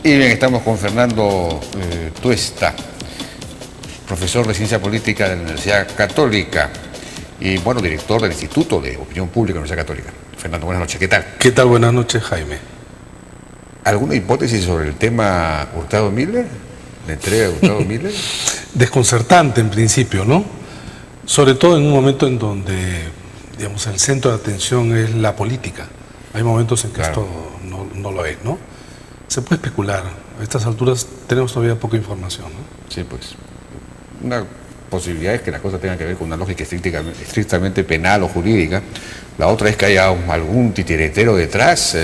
Y bien, estamos con Fernando Tuesta, profesor de Ciencia Política de la Universidad Católica y, bueno, director del Instituto de Opinión Pública de la Universidad Católica. Fernando, buenas noches, ¿qué tal? ¿Qué tal? Buenas noches, Jaime. ¿Alguna hipótesis sobre el tema Hurtado-Miller? ¿La entrega de Hurtado-Miller? Desconcertante en principio, ¿no? Sobre todo en un momento en donde, digamos, el centro de atención es la política. Hay momentos en que esto no lo es, ¿no? Se puede especular. A estas alturas tenemos todavía poca información, ¿no? Sí, pues. Una posibilidad es que las cosas tengan que ver con una lógica estrictamente penal o jurídica. La otra es que haya algún titiretero detrás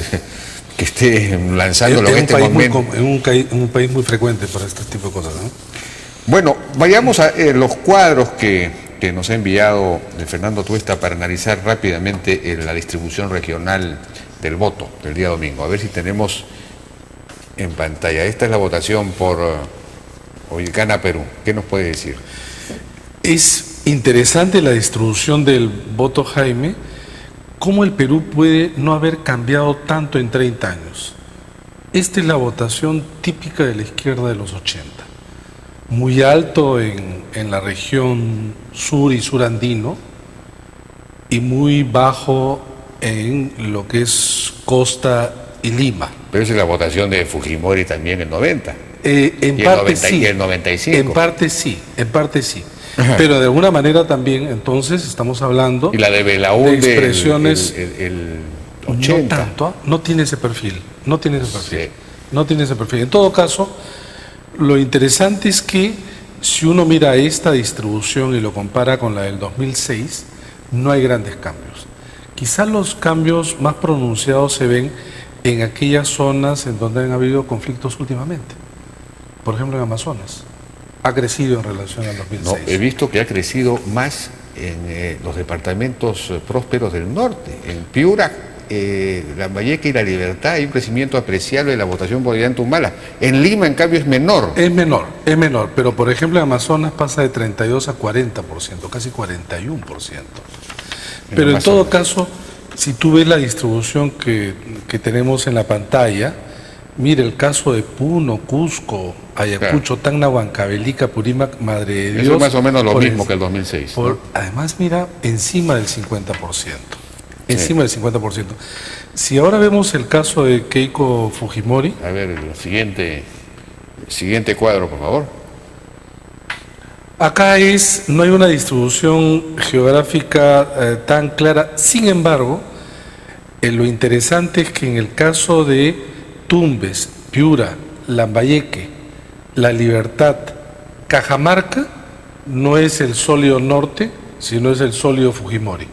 que esté lanzando lo que en este momento. En un país muy frecuente para este tipo de cosas, ¿no? Bueno, vayamos a los cuadros que nos ha enviado Fernando Tuesta para analizar rápidamente la distribución regional del voto del día domingo. A ver si tenemos en pantalla. Esta es la votación por Gana Perú. ¿Qué nos puede decir? Es interesante la distribución del voto, Jaime. ¿Cómo el Perú puede no haber cambiado tanto en 30 años? Esta es la votación típica de la izquierda de los 80. Muy alto en la región sur y surandino y muy bajo en lo que es Costa y Lima. Pero esa es la votación de Fujimori también en 90. En parte sí. Y el 95. En parte sí. Ajá. Pero de alguna manera también, entonces, estamos hablando y la de Belaúnde, de expresiones. El 80. No tanto, no tiene ese perfil. Sí. No tiene ese perfil. En todo caso, lo interesante es que si uno mira esta distribución y lo compara con la del 2006, no hay grandes cambios. Quizás los cambios más pronunciados se ven en aquellas zonas en donde han habido conflictos últimamente. Por ejemplo, en Amazonas. Ha crecido en relación al 2006. No, he visto que ha crecido más en los departamentos prósperos del norte. En Piura, Lambayeque y La Libertad hay un crecimiento apreciable de la votación por Ollanta-Humala. En Lima, en cambio, es menor. Es menor, pero por ejemplo en Amazonas pasa de 32 a 40%, casi 41%. Pero en todo caso, si tú ves la distribución que tenemos en la pantalla, mire el caso de Puno, Cusco, Ayacucho, Tacna, Huancavelica, Purímac, Madre de Dios. Eso es más o menos lo mismo que el 2006. ¿no? Además, mira, encima del 50%. Encima del 50%. Si ahora vemos el caso de Keiko Fujimori. A ver, el siguiente cuadro, por favor. Acá no hay una distribución geográfica tan clara. Sin embargo, lo interesante es que en el caso de Tumbes, Piura, Lambayeque, La Libertad, Cajamarca, no es el sólido norte, sino es el sólido Fujimori.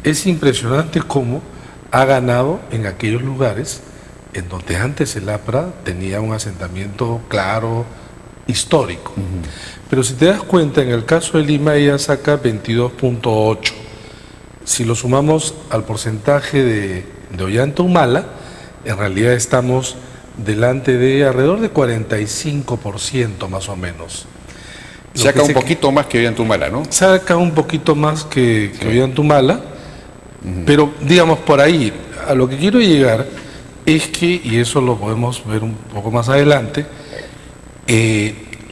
Es impresionante cómo ha ganado en aquellos lugares en donde antes el APRA tenía un asentamiento claro, histórico. Pero si te das cuenta, en el caso de Lima ella saca 22.8. Si lo sumamos al porcentaje de Ollanta-Humala, en realidad estamos delante de alrededor de 45% más o menos. Saca un poquito más que Ollanta-Humala, ¿no? Saca un poquito más que Ollanta-Humala, pero digamos por ahí, a lo que quiero llegar es que, y eso lo podemos ver un poco más adelante,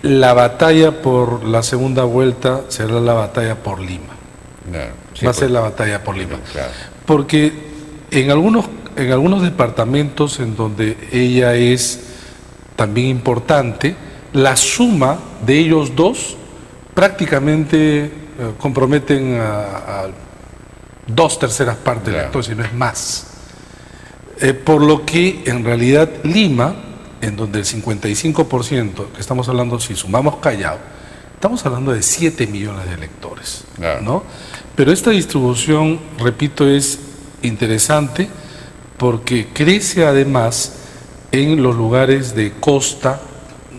la batalla por la segunda vuelta será la batalla por Lima. Claro, va a ser la batalla por Lima. Claro. Porque en algunos departamentos en donde ella es también importante, la suma de ellos dos prácticamente comprometen a 2/3 partes del electorado, si no es más. Por lo que en realidad Lima, en donde el 55%, que estamos hablando, si sumamos Callao, estamos hablando de 7 millones de electores, ¿no? Pero esta distribución, repito, es interesante porque crece además en los lugares de costa,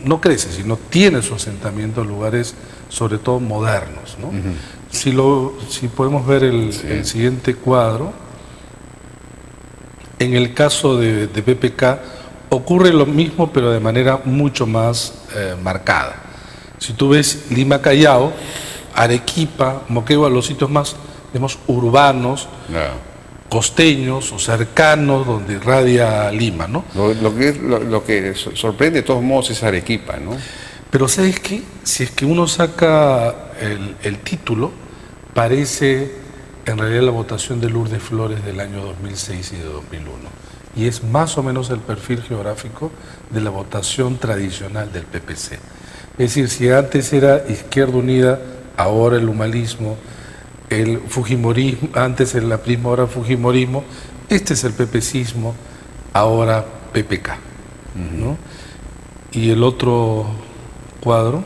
no crece, sino tiene su asentamiento en lugares sobre todo modernos, ¿no? Si podemos ver el siguiente cuadro, en el caso de PPK ocurre lo mismo pero de manera mucho más marcada. Si tú ves Lima, Callao, Arequipa, Moquegua, los sitios más, digamos, urbanos, costeños o cercanos donde irradia Lima, ¿no? Lo que sorprende de todos modos es Arequipa, ¿no? Pero ¿sabes qué? Si es que uno saca el título, parece en realidad la votación de Lourdes Flores del año 2006 y de 2001. Y es más o menos el perfil geográfico de la votación tradicional del PPC. Es decir, si antes era Izquierda Unida, ahora el humanismo, el fujimorismo, antes el aprismo, ahora fujimorismo, este es el PPCismo, ahora PPK, ¿no? Y el otro cuadro,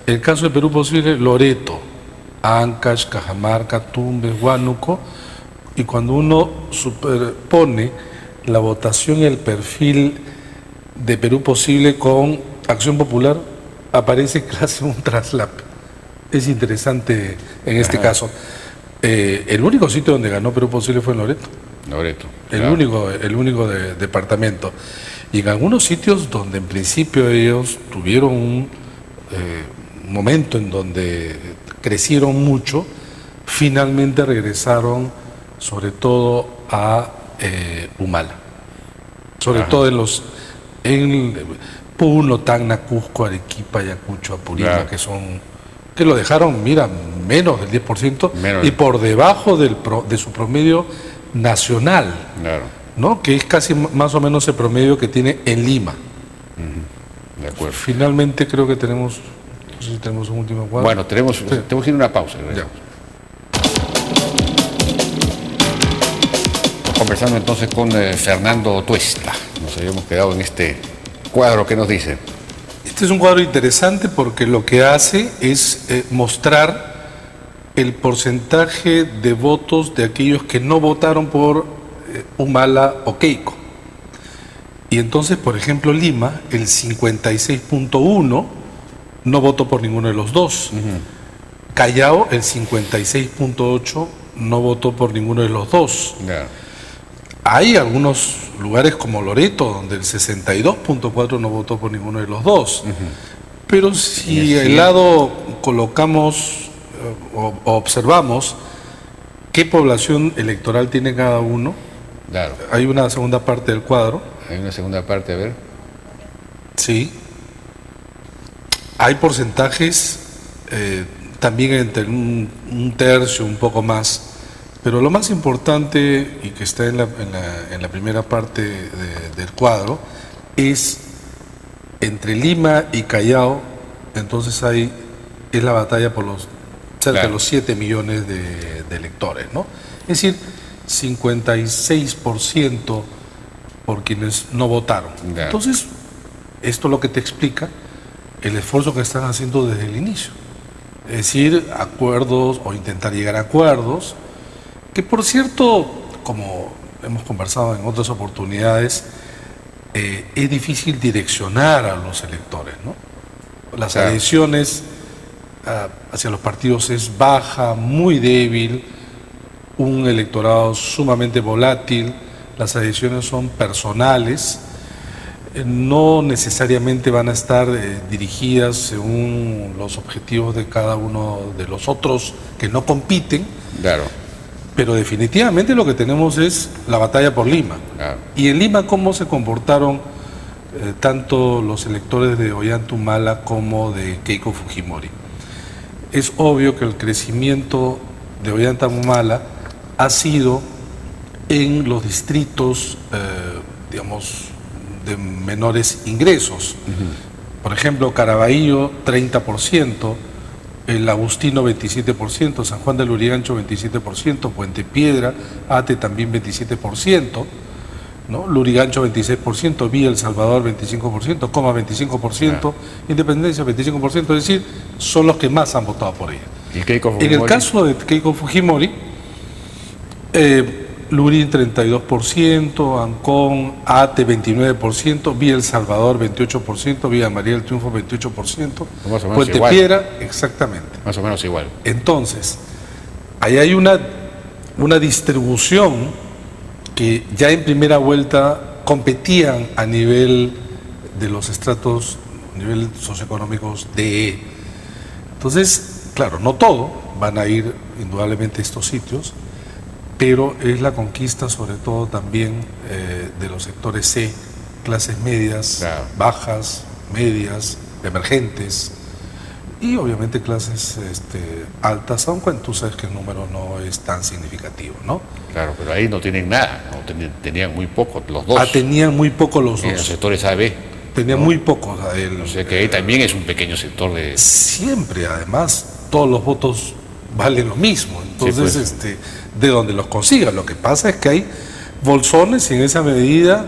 el caso de Perú Posible, Loreto, Ancash, Cajamarca, Tumbes, Huánuco, y cuando uno superpone la votación y el perfil de Perú Posible con Acción Popular, aparece casi un traslape. Es interesante en este caso. El único sitio donde ganó Perú Posible fue en Loreto. Loreto. El único departamento. Y en algunos sitios donde en principio ellos tuvieron un momento en donde crecieron mucho, finalmente regresaron sobre todo a Humala. Sobre todo en Puno, Tacna, Cusco, Arequipa, Ayacucho, Apurímac, que lo dejaron, mira, menos del 10% y por debajo de su promedio nacional, ¿no? Que es casi más o menos el promedio que tiene en Lima. De acuerdo. Finalmente creo que tenemos, no sé si tenemos un último cuadro. Bueno, tenemos que ir a una pausa. Conversando entonces con Fernando Tuesta. Nos habíamos quedado en este cuadro que nos dice. Este es un cuadro interesante porque lo que hace es mostrar el porcentaje de votos de aquellos que no votaron por Humala o Keiko. Y entonces, por ejemplo, Lima, el 56.1 no votó por ninguno de los dos. Callao, el 56.8 no votó por ninguno de los dos. Hay algunos lugares como Loreto, donde el 62.4 no votó por ninguno de los dos. Pero si al lado colocamos o observamos qué población electoral tiene cada uno, hay una segunda parte del cuadro. Hay una segunda parte, a ver. Sí. Hay porcentajes también entre un tercio, un poco más. Pero lo más importante, y que está en la primera parte del cuadro, es entre Lima y Callao, entonces es la batalla por cerca de los 7 millones de electores, ¿no? Es decir, 56% por quienes no votaron. Entonces, esto es lo que te explica el esfuerzo que están haciendo desde el inicio. Es decir, acuerdos o intentar llegar a acuerdos, que por cierto, como hemos conversado en otras oportunidades, es difícil direccionar a los electores, ¿no? Las adhesiones hacia los partidos es baja, muy débil, un electorado sumamente volátil, las adhesiones son personales, no necesariamente van a estar dirigidas según los objetivos de cada uno de los otros que no compiten. Pero definitivamente lo que tenemos es la batalla por Lima. Y en Lima, ¿cómo se comportaron tanto los electores de Ollanta Humala como de Keiko Fujimori? Es obvio que el crecimiento de Ollanta Humala ha sido en los distritos, digamos, de menores ingresos. Por ejemplo, Caraballo, 30%, el Agustino 27%, San Juan del Lurigancho 27%, Puente Piedra, Ate también 27%, ¿no? Lurigancho 26%, Villa El Salvador 25%, Coma 25%, Independencia 25%, es decir, son los que más han votado por ella. En el caso de Keiko Fujimori, Lurín 32%, Ancón, Ate 29%, Villa El Salvador 28%, Villa María del Triunfo 28%, Puente Piedra, exactamente. Más o menos igual. Entonces, ahí hay una distribución que ya en primera vuelta competían a nivel de los estratos, a nivel socioeconómicos DE. Entonces, claro, no todo, van a ir indudablemente a estos sitios, pero es la conquista sobre todo también de los sectores C, clases medias, claro, bajas, medias, emergentes, y obviamente clases altas, aunque tú sabes que el número no es tan significativo, ¿no? Claro, pero ahí no tienen nada, ¿no? Tenían muy poco los dos. Tenían muy poco los En dos. los sectores A, B. Tenían muy poco. O sea que ahí también es un pequeño sector de... Siempre, además, todos los votos valen lo mismo. Entonces, Sí, pues. de donde los consigas. Lo que pasa es que hay bolsones y en esa medida,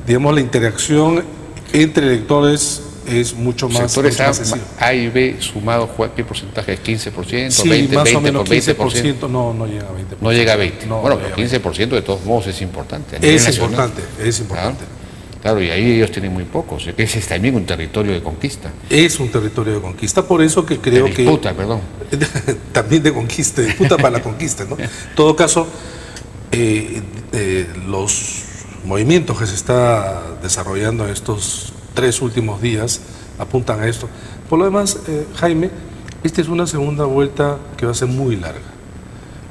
digamos, la interacción entre electores es mucho más, Sectores accesible. A y B sumados, ¿qué porcentaje es? ¿15%? Sí, 20%, más o 20%, menos 15%. 15%, no llega a 20%. No llega a 20%. No, Bueno, no pero llega a 15% de todos modos es importante. A nivel Es nacional. importante, es importante. Claro, y ahí ellos tienen muy poco. O sea que ese es también un territorio de conquista. Es un territorio de conquista, por eso que creo De disputa, perdón. también de conquista, de disputa para la conquista, ¿no? En todo caso, los movimientos que se está desarrollando en estos 3 últimos días apuntan a esto. Por lo demás, Jaime, esta es una segunda vuelta que va a ser muy larga.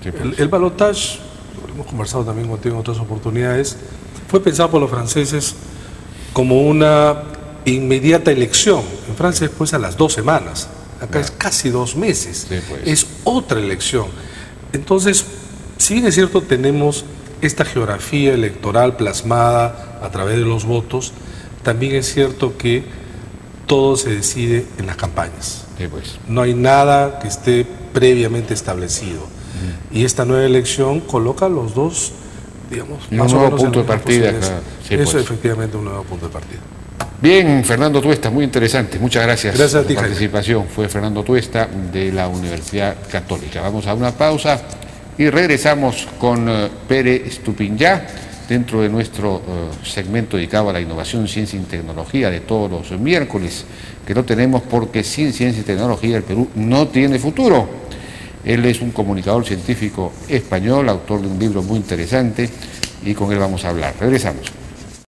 Sí, pues. El balotage, lo hemos conversado también contigo en otras oportunidades, fue pensado por los franceses como una inmediata elección. En Francia después a las 2 semanas, acá es casi 2 meses, Sí, pues. es otra elección. Entonces, si bien es cierto, tenemos esta geografía electoral plasmada a través de los votos, también es cierto que todo se decide en las campañas. Sí, pues. No hay nada que esté previamente establecido. Y esta nueva elección coloca a los dos, digamos, Y más un o nuevo menos punto en de las partida, posibilidades. claro. Sí, Eso pues. efectivamente un nuevo punto de partida. Bien, Fernando Tuesta, muy interesante. Muchas gracias, Gracias a por ti, tu Jaime. participación. Fue Fernando Tuesta de la Universidad Católica. Vamos a una pausa y regresamos con Pere Estupiñán dentro de nuestro segmento dedicado a la innovación, ciencia y tecnología de todos los miércoles, que lo tenemos porque sin ciencia y tecnología el Perú no tiene futuro. Él es un comunicador científico español, autor de un libro muy interesante, y con él vamos a hablar. Regresamos.